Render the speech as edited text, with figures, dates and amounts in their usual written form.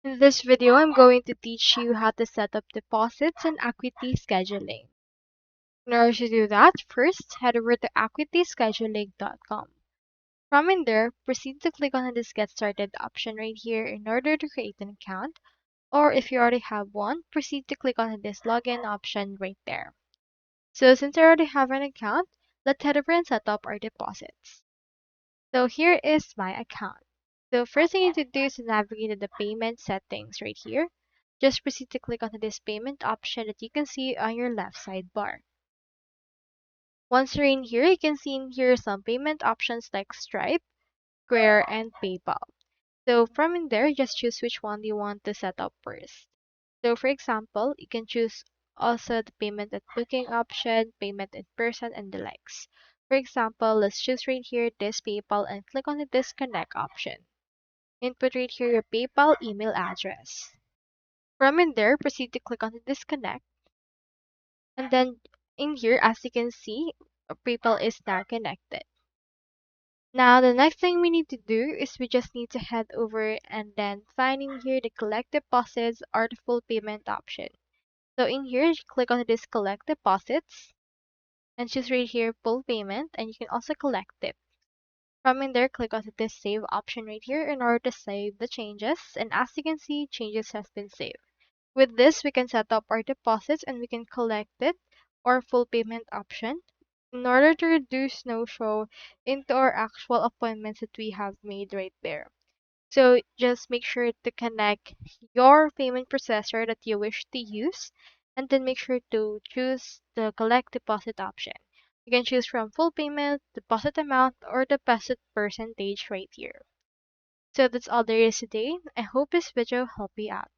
In this video, I'm going to teach you how to set up deposits and Acuity Scheduling. In order to do that, first head over to acuityscheduling.com. From in there, proceed to click on this Get Started option right here in order to create an account, or if you already have one, proceed to click on this Login option right there. So since I already have an account, let's head over and set up our deposits. So here is my account. So first thing you need to do is to navigate to the payment settings right here. Just proceed to click on this payment option that you can see on your left sidebar. Once you're in here, you can see in here some payment options like Stripe, Square, and PayPal. So from in there, just choose which one you want to set up first. So for example, you can choose also the payment at booking option, payment in person, and the likes. For example, let's choose right here this PayPal and click on the disconnect option. Input right here your PayPal email address. From in there, proceed to click on the disconnect. And then in here, as you can see, PayPal is now connected. Now, the next thing we need to do is we just need to head over and then find in here the collect deposits or the full payment option. So in here, you click on this collect deposits and choose right here full payment, and you can also collect it. From in there, click on this save option right here in order to save the changes. And as you can see, changes has been saved. With this, we can set up our deposits and we can collect it or full payment option in order to reduce no-show into our actual appointments that we have made right there. So just make sure to connect your payment processor that you wish to use and then make sure to choose the collect deposit option. You can choose from full payment, deposit amount, or deposit percentage right here. So that's all there is today. I hope this video helped you out.